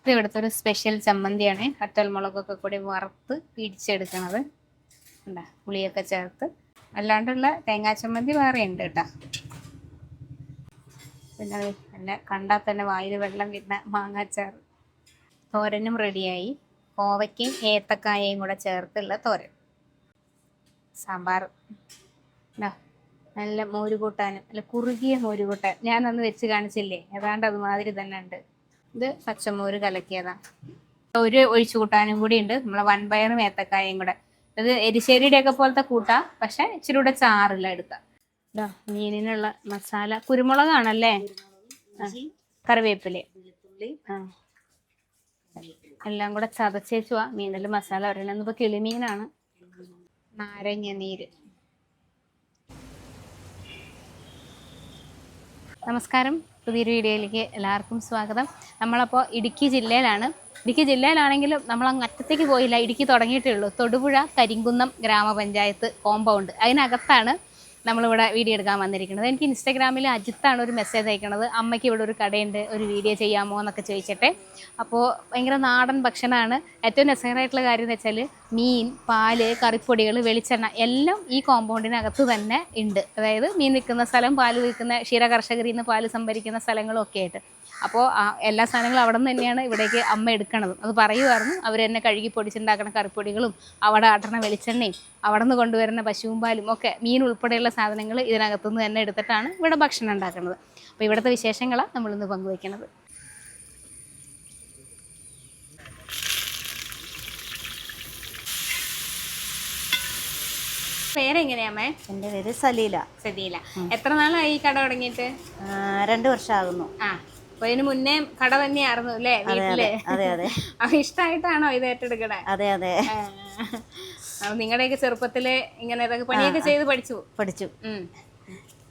ഇത് ഇവിടുത്തെ ഒരു സ്പെഷ്യൽ ചമ്മന്തിയാണ്. വറ്റൽമുളകൊക്കെ കൂടി വറുത്ത് പിടിച്ചെടുക്കണത്. ഉണ്ടാ പുളിയൊക്കെ ചേർത്ത്. അല്ലാണ്ടുള്ള തേങ്ങാ ചമ്മന്തി വേറെ ഉണ്ട് കേട്ടോ. പിന്നെ നല്ല കണ്ടാൽ തന്നെ വായിൽ വെള്ളം വരുന്ന മാങ്ങാച്ചാറ്. തോരനും റെഡിയായി. കോവയ്ക്കയും ഏത്തക്കായയും കൂടെ ചേർത്തുള്ള തോരൻ. സാമ്പാർ. നല്ല മോരുകൂട്ടാനും നല്ല കുറുകിയ മോരുകൂട്ടാൻ. ഞാനന്ന് വെച്ച് കാണിച്ചില്ലേ, ഏതാണ്ട് അതുമാതിരി തന്നെ ഉണ്ട്. ഇത് പച്ചമോര് കലക്കിയതാണ്. ഒരു ഒഴിച്ചു കൂട്ടാനും കൂടി ഉണ്ട്, നമ്മളെ വൻപയറും ഏത്തക്കായയും കൂടെ. ഇത് എരിശ്ശേരിയുടെ ഒക്കെ പോലത്തെ കൂട്ടാം, പക്ഷെ ഇച്ചിരി കൂടെ ചാറില്ല എടുക്കാം. ഇതാ മീനിനുള്ള മസാല. കുരുമുളകാണല്ലേ? കറിവേപ്പില എല്ലാം കൂടെ ചതച്ചേച്ചുവാ മീനിൽ മസാല വരണം. ഇന്നിപ്പോൾ കിളിമീനാണ്. നാരങ്ങ നീര്. നമസ്കാരം, പുതിയൊരു വീഡിയോയിലേക്ക് എല്ലാവർക്കും സ്വാഗതം. നമ്മളപ്പോൾ ഇടുക്കി ജില്ലയിലാണ്. ഇടുക്കി ജില്ലയിലാണെങ്കിലും നമ്മൾ അങ്ങ് അറ്റത്തേക്ക് പോയില്ല, ഇടുക്കി തുടങ്ങിയിട്ടേ ഉള്ളൂ. തൊടുപുഴ കരിങ്കുന്നം ഗ്രാമപഞ്ചായത്ത് കോമ്പൗണ്ട്, അതിനകത്താണ് നമ്മളിവിടെ വീഡിയോ എടുക്കാൻ വന്നിരിക്കുന്നത്. എനിക്ക് ഇൻസ്റ്റാഗ്രാമിൽ അജിത്താണ് ഒരു മെസ്സേജ് അയക്കണത്, അമ്മയ്ക്ക് ഇവിടെ ഒരു കടയുണ്ട്, ഒരു വീഡിയോ ചെയ്യാമോ എന്നൊക്കെ ചോദിച്ചിട്ടെ. അപ്പോൾ ഭയങ്കര നാടൻ ഭക്ഷണമാണ്. ഏറ്റവും രസകരമായിട്ടുള്ള കാര്യം എന്ന് വെച്ചാൽ മീൻ, പാല്, കറിപ്പൊടികൾ, വെളിച്ചെണ്ണ എല്ലാം ഈ കോമ്പൗണ്ടിനകത്ത് തന്നെ ഉണ്ട്. അതായത് മീൻ വിൽക്കുന്ന സ്ഥലം, പാല് വിൽക്കുന്ന ക്ഷീരകർഷകരിൽ നിന്ന് പാല് സംഭരിക്കുന്ന സ്ഥലങ്ങളും ഒക്കെ ആയിട്ട്. അപ്പോൾ എല്ലാ സാധനങ്ങളും അവിടെ നിന്ന് തന്നെയാണ് ഇവിടേക്ക് അമ്മ എടുക്കണതും. അത് പറയുമായിരുന്നു. അവർ തന്നെ കഴുകി പൊടിച്ചുണ്ടാക്കുന്ന കറിപ്പൊടികളും അവിടെ ആട്ടണ വെളിച്ചെണ്ണയും അവിടെ നിന്ന് കൊണ്ടുവരുന്ന പശുവും പാലും ഒക്കെ, മീൻ ഉൾപ്പെടെയുള്ള സാധനങ്ങൾ ഇതിനകത്തുനിന്ന് തന്നെ എടുത്തിട്ടാണ് ഇവിടെ ഭക്ഷണം ഉണ്ടാക്കുന്നത്. അപ്പോൾ ഇവിടുത്തെ വിശേഷങ്ങളാണ് നമ്മളിന്ന് പങ്കുവയ്ക്കുന്നത്. പേരെങ്ങനെയാമേ? എൻ്റെ പേര് സലീല. സലീല. എത്ര നാളായി ഈ കട തുടങ്ങിയിട്ട്? 2 വർഷമാകുന്നു. അപ്പൊ ഇതിന് മുന്നേ കട തന്നെയായിരുന്നു അല്ലേ വീട്ടില്? അതെ അതെ. അപ്പൊ ഇഷ്ടമായിട്ടാണോ ഇത് ഏറ്റെടുക്കണേ? അതെ അതെ. നിങ്ങളുടെയൊക്കെ ചെറുപ്പത്തില് ഇങ്ങനെ ഇതൊക്കെ പണിയൊക്കെ ചെയ്ത് പഠിച്ചു?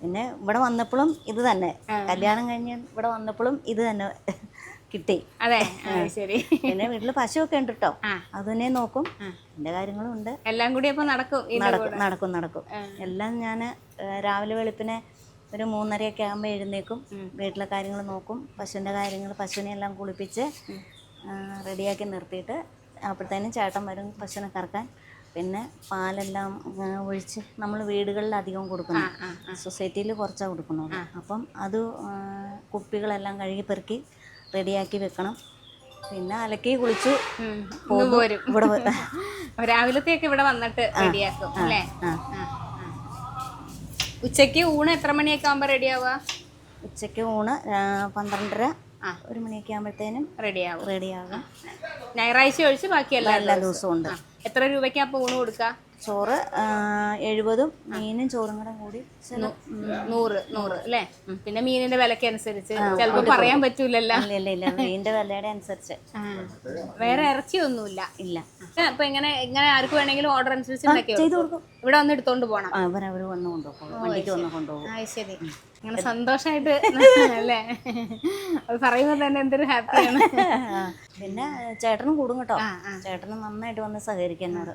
പിന്നെ ഇവിടെ വന്നപ്പോഴും ഇത് തന്നെ, കല്യാണം കഴിഞ്ഞ് ഇവിടെ വന്നപ്പോഴും ഇത് തന്നെ കിട്ടി. അതെ, ശരി. പിന്നെ വീട്ടില് പശുവൊക്കെ ഉണ്ട് കേട്ടോ, അത് തന്നെ നോക്കും. എന്റെ കാര്യങ്ങളും ഉണ്ട്. എല്ലാം കൂടി അപ്പൊ നടക്കും? നടക്കും. എല്ലാം ഞാൻ രാവിലെ വെളുപ്പിനെ ഒരു 3:30 ആകുമ്പോൾ എഴുന്നേക്കും, വീട്ടിലെ കാര്യങ്ങൾ നോക്കും. പശുവിൻ്റെ കാര്യങ്ങൾ, പശുവിനെ എല്ലാം കുളിപ്പിച്ച് റെഡിയാക്കി നിർത്തിയിട്ട് അപ്പോഴത്തേനും ചേട്ടൻ വരും പശുവിനെ കറക്കാൻ. പിന്നെ പാലെല്ലാം ഒഴിച്ച് നമ്മൾ വീടുകളിൽ അധികം കൊടുക്കണം, സൊസൈറ്റിയിൽ കുറച്ചാണ് കൊടുക്കണുള്ളൂ. അപ്പം അത് കുപ്പികളെല്ലാം കഴുകി പെറുക്കി റെഡിയാക്കി വെക്കണം. പിന്നെ അലക്കി കുളിച്ചു പോരും. ഇവിടെ രാവിലത്തെയൊക്കെ ഇവിടെ വന്നിട്ട് റെഡിയാക്കും അല്ലേ? ഉച്ചയ്ക്ക് ഊണ് എത്ര മണിയൊക്കെ ആകുമ്പോൾ റെഡിയാവുക? ഉച്ചയ്ക്ക് ഊണ് 12:30 1 മണിയൊക്കെ ആകുമ്പോഴത്തേനും റെഡിയാകും. ഞായറാഴ്ച ഒഴിച്ച് ബാക്കി എല്ലാ ദിവസവും ഉണ്ട്. എത്ര രൂപയ്ക്കാ അപ്പോൾ ഊണ് കൊടുക്കുക? ചോറ് 70, മീനും ചോറും കൂടെ കൂടി 100 അല്ലേ? പിന്നെ മീനിന്റെ വിലക്ക് അനുസരിച്ച് ചിലപ്പോൾ പറയാൻ പറ്റൂലല്ലോ. ഇല്ല, മീനിന്റെ വിലയുടെ അനുസരിച്ച്. വേറെ ഇറച്ചിയൊന്നുമില്ല? ഇല്ല. അപ്പൊ ഇങ്ങനെ ആർക്ക് വേണമെങ്കിലും ഓർഡർ അനുസരിച്ച് ചെയ്ത് കൊടുക്കും. ഇവിടെ വന്ന് എടുത്തോണ്ട് പോകണം? അവരവർ വന്ന് കൊണ്ടുപോകും, വണ്ടിക്ക് വന്ന് കൊണ്ടുപോകും. ശരി. അങ്ങനെ സന്തോഷമായിട്ട് അല്ലേ? അത് പറയുമ്പോൾ തന്നെ എന്തൊരു ഹാപ്പിയാണ്. പിന്നെ ചേട്ടനും കൂടും കേട്ടോ, ചേട്ടനും നന്നായിട്ട് വന്ന് സഹകരിക്കുന്നവർ.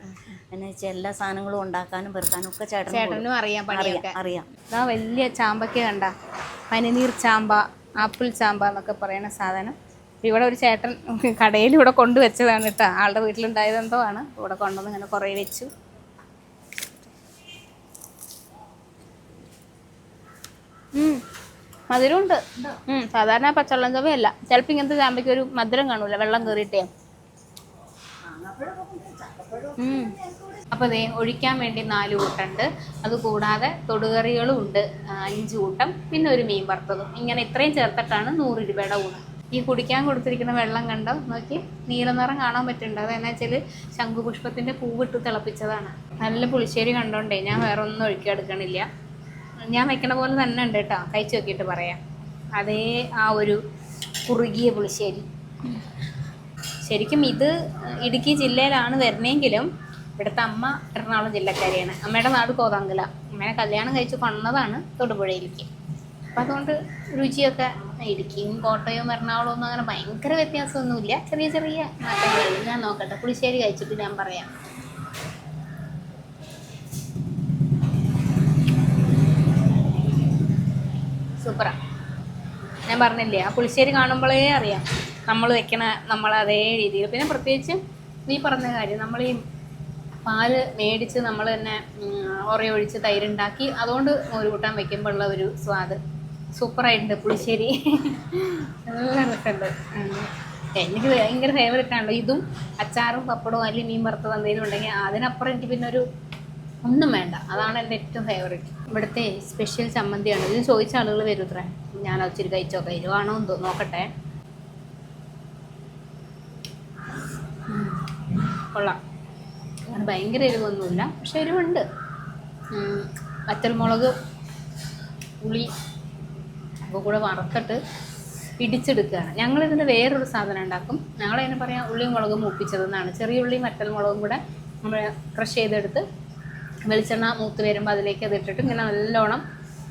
പിന്നെ എല്ലാ സാധനങ്ങളും ഉണ്ടാക്കാനും പെറുക്കാനും ഒക്കെ ചേട്ടനും അറിയാം. ഇതാ വലിയ ചാമ്പയ്ക്ക കണ്ട, പനിനീർ ചാമ്പ, ആപ്പിൾ ചാമ്പ എന്നൊക്കെ പറയുന്ന സാധനം. ഇവിടെ ഒരു ചേട്ടൻ കടയിൽ ഇവിടെ കൊണ്ടുവച്ചതാണ് കേട്ടോ, ആളുടെ വീട്ടിലുണ്ടായതെന്തോ ആണ്. ഇവിടെ കൊണ്ടുവന്ന് ഇങ്ങനെ കുറേ വെച്ചു. മധുരമുണ്ട്. സാധാരണ പച്ചവെള്ളം ചവയല്ല. ചിലപ്പോൾ ഇങ്ങനത്തെ ചാമ്പയ്ക്ക് ഒരു മധുരം കാണൂല, വെള്ളം കയറിയിട്ടേ. അപ്പോൾ ദേ ഒഴിക്കാൻ വേണ്ടി 4 കൂട്ടുണ്ട്. അതുകൂടാതെ തൊടുകറികളും ഉണ്ട് 5 കൂട്ടം, പിന്നെ ഒരു മീൻ വറുത്തതും. ഇങ്ങനെ ഇത്രയും ചേർത്തിട്ടാണ് 100 രൂപയുടെ ഊണ്. ഈ കുടിക്കാൻ കൊടുത്തിരിക്കുന്ന വെള്ളം കണ്ടോ നോക്കി, നീല നിറം കാണാൻ പറ്റുന്നുണ്ട്. അതെന്നാ വെച്ചാൽ ശംഖുപുഷ്പത്തിൻ്റെ പൂവിട്ട് തിളപ്പിച്ചതാണ്. നല്ല പുളിശ്ശേരി കണ്ടോണ്ടേ ഞാൻ വേറെ ഒന്നും ഒഴിക്കാൻ എടുക്കണില്ല. ഞാൻ വെക്കണ പോലെ തന്നെ ഉണ്ട് കേട്ടോ, കഴിച്ച് നോക്കിയിട്ട് പറയാം. അതേ ആ ഒരു കുറുകിയ പുളിശ്ശേരി. ശരിക്കും ഇത് ഇടുക്കി ജില്ലയിലാണ് വരുന്നെങ്കിലും ഇവിടുത്തെ അമ്മ എറണാകുളം ജില്ലക്കാരിയാണ്. അമ്മയുടെ നാട് കോതാങ്കല. അമ്മേനെ കല്യാണം കഴിച്ച് കൊണ്ടതാണ് തൊടുപുഴയിലേക്ക്. അപ്പം അതുകൊണ്ട് രുചിയൊക്കെ ഇടുക്കിയും കോട്ടയവും എറണാകുളവും ഒന്നും അങ്ങനെ ഭയങ്കര വ്യത്യാസമൊന്നുമില്ല, ചെറിയ ചെറിയ മാറ്റങ്ങളുള്ളൂ. ഞാൻ നോക്കട്ടെ, പുളിശ്ശേരി കഴിച്ചിട്ട് ഞാൻ പറയാം. സൂപ്പറാ. ഞാൻ പറഞ്ഞില്ലേ, ആ പുളിശ്ശേരി കാണുമ്പോഴേ അറിയാം നമ്മൾ വെക്കണ നമ്മൾ അതേ രീതിയിൽ. പിന്നെ പ്രത്യേകിച്ച് നീ പറഞ്ഞ കാര്യം, നമ്മൾ ഈ പാല് മേടിച്ച് നമ്മൾ തന്നെ ഒഴിച്ച് തൈരുണ്ടാക്കി അതുകൊണ്ട് മോര് കൂട്ടാൻ വെക്കുമ്പോൾ ഉള്ള ഒരു സ്വാദ് സൂപ്പറായിട്ടുണ്ട്. പുളിശ്ശേരി നല്ല രസമുണ്ട്. എനിക്ക് ഭയങ്കര ഫേവറേറ്റ് ആണല്ലോ ഇതും. അച്ചാറും പപ്പടവും അല്ലെങ്കിൽ മീൻ വറുത്തത് എന്തെങ്കിലും ഉണ്ടെങ്കിൽ അതിനപ്പുറം എനിക്ക് പിന്നെ ഒരു ഒന്നും വേണ്ട. അതാണ് എൻ്റെ ഏറ്റവും ഫേവറേറ്റ്. ഇവിടുത്തെ സ്പെഷ്യൽ ചമ്മന്തിയാണ്. ഇത് ചോദിച്ച ആളുകൾ വരും ഇത്രേ. ഞാൻ ഇച്ചിരി കഴിച്ചോക്കെ എരിവാണോ എന്ന് നോക്കട്ടെ. കൊള്ളാം. അങ്ങനെ ഭയങ്കര എരിവൊന്നുമില്ല, പക്ഷെ എരിവുണ്ട്. വറ്റൽമുളക് പുളി അപ്പോൾ കൂടെ വറുത്തിട്ട് ഇടിച്ചെടുക്കുകയാണ്. ഞങ്ങളിതിന് വേറൊരു സാധനം ഉണ്ടാക്കും. ഞങ്ങളതിന് പറയാം ഉള്ളിയും മുളകും മൂപ്പിച്ചതെന്നാണ്. ചെറിയ ഉള്ളിയും വറ്റൽമുളകും കൂടെ നമ്മൾ ക്രഷ് ചെയ്തെടുത്ത് വെളിച്ചെണ്ണ മൂത്ത് വരുമ്പോൾ അതിലേക്ക് അത് ഇട്ടിട്ട് ഇങ്ങനെ നല്ലോണം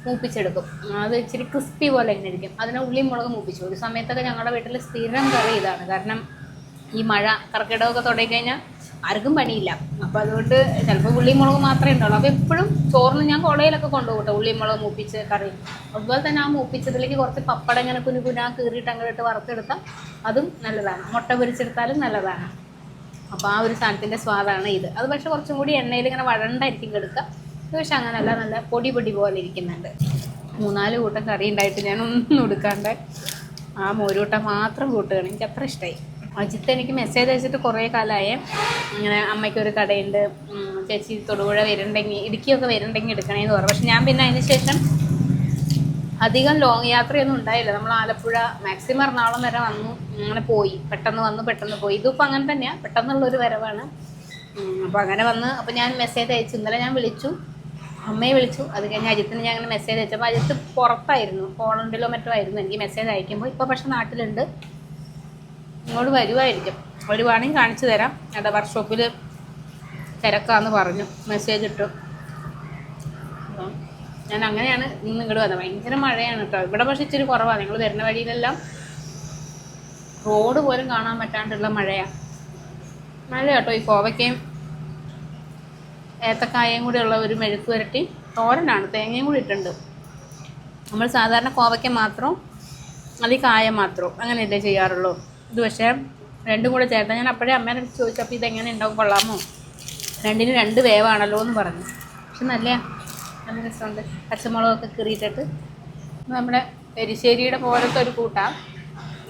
മൂപ്പിച്ചെടുക്കും. അത് ഇച്ചിരി ക്രിസ്പി പോലെ ഇങ്ങനെ ഇരിക്കും. അതിനെ ഉള്ളിയും മുളകും മൂപ്പിച്ചു. ഒരു സമയത്തൊക്കെ ഞങ്ങളുടെ വീട്ടിൽ സ്ഥിരം കറി ഇതാണ്. കാരണം ഈ മഴ കർക്കിടകമൊക്കെ തുടങ്ങിക്കഴിഞ്ഞാൽ ആർക്കും പണിയില്ല. അപ്പോൾ അതുകൊണ്ട് ചിലപ്പോൾ ഉള്ളിയും മുളക് മാത്രമേ ഉണ്ടാവുള്ളൂ. അപ്പോൾ എപ്പോഴും ചോറിന് ഞാൻ കുടയിലൊക്കെ കൊണ്ടുപോകും കേട്ടോ ഉള്ളിയും മുളക് മൂപ്പിച്ച് കറി. അതുപോലെ തന്നെ ആ മൂപ്പിച്ചതിലേക്ക് കുറച്ച് പപ്പടം ഇങ്ങനെ കുനുകുനാ കീറിയിട്ട് അങ്ങനെ ഇട്ട് വറുത്തെടുത്താൽ അതും നല്ലതാണ്. മുട്ട പൊരിച്ചെടുത്താലും നല്ലതാണ്. അപ്പോൾ ആ ഒരു സാധനത്തിൻ്റെ സ്വാദാണ് ഇത്. അത് പക്ഷേ കുറച്ചും കൂടി എണ്ണയിൽ ഇങ്ങനെ വഴണ്ടായിരിക്കും കിടക്കുക. പക്ഷെ അങ്ങനെയല്ല, നല്ല പൊടി പൊടി പോലെ ഇരിക്കുന്നുണ്ട്. 3-4 കൂട്ടം കറി ഉണ്ടായിട്ട് ഞാൻ ഒന്നും എടുക്കാണ്ട് ആ മോരൂട്ടം മാത്രം കൂട്ടുകയാണ്. എനിക്ക് അത്ര ഇഷ്ടമായി. അജിത്ത് എനിക്ക് മെസ്സേജ് അയച്ചിട്ട് കുറേ കാലമായി ഇങ്ങനെ അമ്മയ്ക്കൊരു കടയുണ്ട്, ചേച്ചി തൊടുപുഴ വരുന്നുണ്ടെങ്കിൽ ഇടുക്കിയൊക്കെ വരുന്നുണ്ടെങ്കിൽ എടുക്കണേന്ന് പറഞ്ഞു. പക്ഷെ ഞാൻ പിന്നെ അതിന് ശേഷം അധികം ലോങ് യാത്രയൊന്നും ഉണ്ടായില്ല. നമ്മൾ ആലപ്പുഴ മാക്സിമം എറണാകുളം വരെ വന്നു, അങ്ങനെ പോയി. പെട്ടെന്ന് വന്നു പെട്ടെന്ന് പോയി. ഇതിപ്പോൾ അങ്ങനെ തന്നെയാണ്, പെട്ടെന്നുള്ളൊരു വരവാണ്. അപ്പോൾ അങ്ങനെ വന്ന് അപ്പോൾ ഞാൻ മെസ്സേജ് അയച്ചു. ഇന്നലെ ഞാൻ വിളിച്ചു, അമ്മയെ വിളിച്ചു. അത് കഴിഞ്ഞ് അജിത്തിന് ഞാൻ അങ്ങനെ മെസ്സേജ് അയച്ചപ്പോൾ അജിത്ത് പുറത്തായിരുന്നു, പോളണ്ടിലോ മറ്റോ ആയിരുന്നു എനിക്ക് മെസ്സേജ് അയക്കുമ്പോൾ. ഇപ്പോൾ പക്ഷെ നാട്ടിലുണ്ട്, ഇങ്ങോട്ട് വരുമായിരിക്കും. വരുവാണെങ്കിൽ കാണിച്ചു തരാം. അവിടെ വർക്ക്ഷോപ്പിൽ തിരക്കാന്ന് പറഞ്ഞു, മെസ്സേജ് ഇട്ടു. അപ്പം ഞാൻ അങ്ങനെയാണ് ഇന്ന് ഇങ്ങോട്ട് വന്നത്. ഭയങ്കര മഴയാണ് കേട്ടോ ഇവിടെ. പക്ഷെ ഇച്ചിരി കുറവാണ്. നിങ്ങൾ വരുന്ന വഴിയിലെല്ലാം റോഡ് പോലും കാണാൻ പറ്റാണ്ടുള്ള മഴയാണ്. മഴ കേട്ടോ. ഈ കോവയ്ക്കയും ഏത്തക്കായയും കൂടെ ഉള്ള ഒരു മെഴുക്ക് പുരട്ടി തോരനാണ്, തേങ്ങയും കൂടി ഇട്ടുണ്ട്. നമ്മൾ സാധാരണ കോവയ്ക്ക മാത്രവും അത് കായ മാത്രവും അങ്ങനെയല്ലേ ചെയ്യാറുള്ളൂ. ഇത് പക്ഷേ രണ്ടും കൂടെ ചേർത്താൽ, ഞാൻ അപ്പോഴേ അമ്മേനെ ചോദിച്ചപ്പോൾ ഇതെങ്ങനെ ഉണ്ടാവും, കൊള്ളാമോ, രണ്ടിന് 2 വേവാണല്ലോ എന്ന് പറഞ്ഞു. പക്ഷെ നല്ല രസമുണ്ട്. പച്ചമുളകൊക്കെ കീറിയിട്ടിട്ട് നമ്മുടെ എരിശ്ശേരിയുടെ പോലത്തെ ഒരു കൂട്ടാണ്.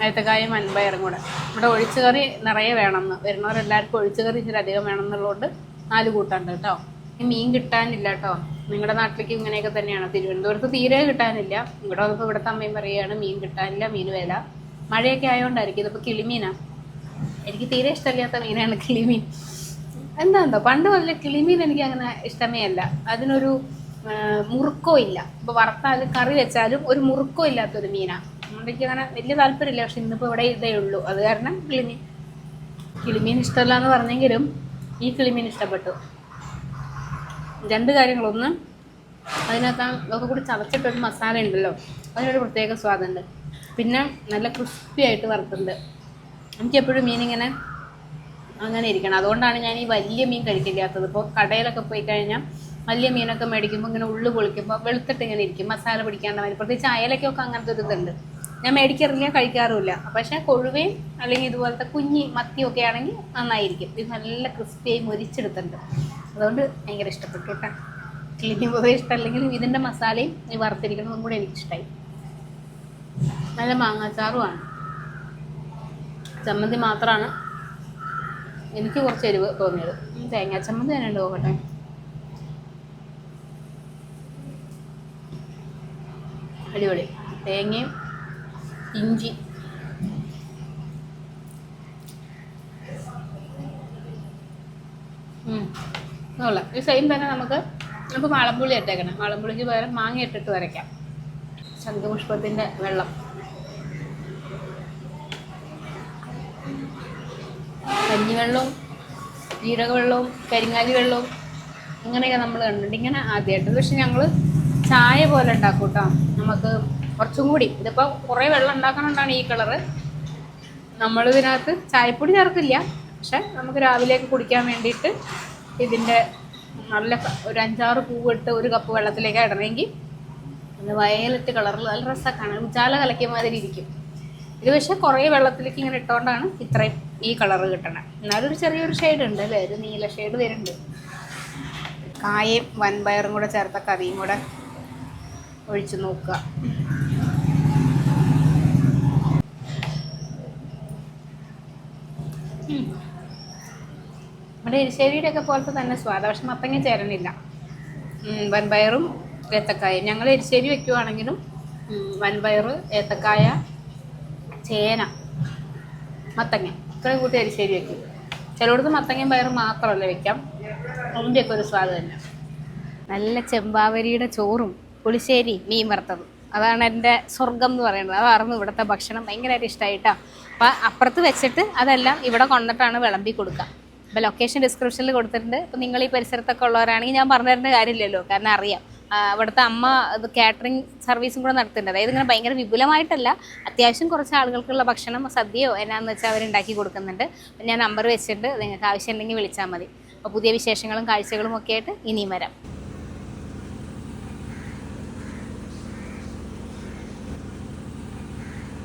ഏത്തക്കായും വൻപയറും കൂടെ. ഇവിടെ ഒഴിച്ചു കറി നിറയെ വേണമെന്ന് വരുന്നവരെല്ലാവർക്കും ഒഴിച്ചു കറി ഇച്ചിരി അധികം വേണമെന്നുള്ളതുകൊണ്ട് 4 കൂട്ടുണ്ട് കേട്ടോ. ഈ മീൻ കിട്ടാനില്ല കേട്ടോ. നിങ്ങളുടെ നാട്ടിലേക്ക് ഇങ്ങനെയൊക്കെ തന്നെയാണ്. തിരുവനന്തപുരത്ത് തീരെ കിട്ടാനില്ല. ഇവിടെ വന്നപ്പോൾ ഇവിടുത്തെ അമ്മയും പറയുകയാണ് മീൻ കിട്ടാനില്ല, മീൻ വില. മഴയൊക്കെ ആയതുകൊണ്ടായിരിക്കും. ഇതിപ്പോൾ കിളിമീനാണ്. എനിക്ക് തീരെ ഇഷ്ടമില്ലാത്ത മീനാണ് കിളിമീൻ. എന്താ പണ്ട് മുതലേ കിളിമീൻ എനിക്ക് അങ്ങനെ ഇഷ്ടമേ അല്ല. അതിനൊരു മുറുക്കോ ഇല്ല. ഇപ്പോൾ വറുത്താലും കറി വെച്ചാലും ഒരു മുറുക്കോ ഇല്ലാത്തൊരു മീനാണ്. അതുകൊണ്ട് എനിക്ക് അങ്ങനെ വലിയ താല്പര്യമില്ല. പക്ഷെ ഇന്നിപ്പോൾ ഇവിടെ ഇതേ ഉള്ളൂ. അത് കാരണം കിളിമീൻ ഇഷ്ടമല്ല എന്ന് പറഞ്ഞെങ്കിലും ഈ കിളിമീൻ ഇഷ്ടപ്പെട്ടു. 2 കാര്യങ്ങളൊന്ന്, അതിനകത്ത് ഒക്കെ കൂടി ചതച്ചിട്ടൊരു മസാല ഉണ്ടല്ലോ, അതിനൊരു പ്രത്യേക സ്വാദുണ്ട്. പിന്നെ നല്ല ക്രിസ്പി ആയിട്ട് വറുത്തുണ്ട്. എനിക്കെപ്പോഴും മീനിങ്ങനെ അങ്ങനെ ഇരിക്കണം. അതുകൊണ്ടാണ് ഞാൻ ഈ വലിയ മീൻ കഴിക്കില്ലാത്തത്. ഇപ്പോൾ കടയിലൊക്കെ പോയി കഴിഞ്ഞാൽ വലിയ മീനൊക്കെ മേടിക്കുമ്പോൾ ഇങ്ങനെ ഉള്ളു പൊളിക്കുമ്പോൾ വെളുത്തിട്ട് ഇങ്ങനെ ഇരിക്കും, മസാല പിടിക്കാണ്ട് മതി. പ്രത്യേകിച്ച് അയലക്കൊക്കെ അങ്ങനത്തെ ഒരു ഇതുണ്ട്. ഞാൻ മേടിക്കാറില്ല, കഴിക്കാറുമില്ല. പക്ഷേ കൊഴുവയും അല്ലെങ്കിൽ ഇതുപോലത്തെ കുഞ്ഞി മത്തിയൊക്കെ ആണെങ്കിൽ നന്നായിരിക്കും. ഇത് നല്ല ക്രിസ്പിയായി മൊരിച്ചെടുത്തിട്ടുണ്ട്. അതുകൊണ്ട് ഭയങ്കര ഇഷ്ടപ്പെട്ടു കേട്ടോ. കിളിമീൻ പൊതുവെ ഇഷ്ടമല്ലെങ്കിലും ഇതിൻ്റെ മസാലയും ഈ വറുത്തിരിക്കുന്നതും കൂടെ എനിക്കിഷ്ടമായി. നല്ല മാങ്ങാച്ചാറുമാണ്. ചമ്മന്തി മാത്രമാണ് എനിക്ക് കുറച്ച് എരിവ് തോന്നിയത്. തേങ്ങാ ചമ്മന്തി തന്നെ ഉണ്ട്, പോകട്ടെ. അടിപൊളി. തേങ്ങയും ഇഞ്ചി കൊള്ളാം. ഈ സെയിം തന്നെ നമുക്ക് വാളംപുളി ഇട്ടേക്കണം. വാളംപുളിക്ക് പകരം മാങ്ങ ഇട്ടിട്ട് വരയ്ക്കാം. ശംഖുപുഷ്പത്തിൻ്റെ വെള്ളം, കഞ്ഞിവെള്ളവും ജീരകവെള്ളവും കരിങ്ങാലി വെള്ളവും അങ്ങനെയൊക്കെ നമ്മൾ കണ്ടിട്ടുണ്ട്. ഇങ്ങനെ ആദ്യമായിട്ട്. പക്ഷെ ഞങ്ങൾ ചായ പോലെ ഉണ്ടാക്കും കേട്ടോ. നമുക്ക് കുറച്ചും കൂടി, ഇതിപ്പോൾ കുറേ വെള്ളം ഉണ്ടാക്കണോണ്ടാണ് ഈ കളറ്. നമ്മളിതിനകത്ത് ചായപ്പൊടി ചേർക്കില്ല. പക്ഷെ നമുക്ക് രാവിലെയൊക്കെ കുടിക്കാൻ വേണ്ടിയിട്ട് ഇതിൻ്റെ നല്ല ഒരു 5-6 പൂവിട്ട് 1 കപ്പ് വെള്ളത്തിലേക്ക് ഇടണമെങ്കിൽ വയലറ്റ് കളറിൽ നല്ല രസമൊക്കെയാണ്. ഉജാല കലക്കിയ മാതിരി ഇരിക്കും. ഇത് പക്ഷേ കുറേ വെള്ളത്തിലേക്ക് ഇങ്ങനെ ഇട്ടുകൊണ്ടാണ് ഇത്രയും ഈ കളറ് കിട്ടണത്. എന്നാലും ഒരു ചെറിയൊരു ഷെയ്ഡ് ഉണ്ട് അല്ലേ, ഒരു നീല ഷെയ്ഡ് വരുന്നുണ്ട്. കായയും വൻപയറും കൂടെ ചേർത്ത കറിയും കൂടെ ഒഴിച്ച് നോക്കുക. നമ്മുടെ എരിശ്ശേരിയുടെ ഒക്കെ പോലത്തെ തന്നെ സ്വാദ്, പക്ഷെ മത്തങ്ങ ചേരണില്ല. വൻപയറും ഏത്തക്കായും ഞങ്ങൾ എരിശ്ശേരി വെക്കുവാണെങ്കിലും വൻപയർ, ഏത്തക്കായ, ചേന, മത്തങ്ങ ഇത്രയും കൂട്ടി എരിശ്ശേരി വെക്കും. ചിലയിടത്ത് മത്തങ്ങയും പയറും മാത്രമല്ല വെക്കാം. അതിൻ്റെയൊക്കെ ഒരു സ്വാദ് തന്നെ. നല്ല ചെമ്പാവരിയുടെ ചോറും പുളിശ്ശേരി മീൻ വറുത്തതും അതാണ് എൻ്റെ സ്വർഗം എന്ന് പറയുന്നത്. അതായിരുന്നു ഇവിടുത്തെ ഭക്ഷണം. ഭയങ്കരമായിട്ട് ഇഷ്ടമായിട്ടാണ്. അപ്പം അപ്പുറത്ത് വെച്ചിട്ട് അതെല്ലാം ഇവിടെ കൊണ്ടിട്ടാണ് വിളമ്പി കൊടുക്കുക. അപ്പോൾ ലൊക്കേഷൻ ഡിസ്ക്രിപ്ഷനിൽ കൊടുത്തിട്ടുണ്ട്. അപ്പോൾ നിങ്ങൾ ഈ പരിസരത്തൊക്കെ ഉള്ളവരാണെങ്കിൽ ഞാൻ പറഞ്ഞു തരേണ്ട കാര്യമില്ലല്ലോ, കാരണം അറിയാം. ഇവിടുത്തെ അമ്മ ഇത് കാറ്ററിംഗ് സർവീസും കൂടെ നടത്തുന്നുണ്ട്. അതായത് ഇങ്ങനെ ഭയങ്കര വിപുലമായിട്ടല്ല, അത്യാവശ്യം കുറച്ച് ആളുകൾക്കുള്ള ഭക്ഷണം, സദ്യയോ എന്നാന്ന് വെച്ചാൽ അവരുണ്ടാക്കി കൊടുക്കുന്നുണ്ട്. ഞാൻ നമ്പർ വെച്ചിട്ട് നിങ്ങൾക്ക് ആവശ്യമുണ്ടെങ്കിൽ വിളിച്ചാൽ മതി. അപ്പോൾ പുതിയ വിശേഷങ്ങളും കാഴ്ചകളും ഒക്കെ ആയിട്ട് ഇനിയും വരാം.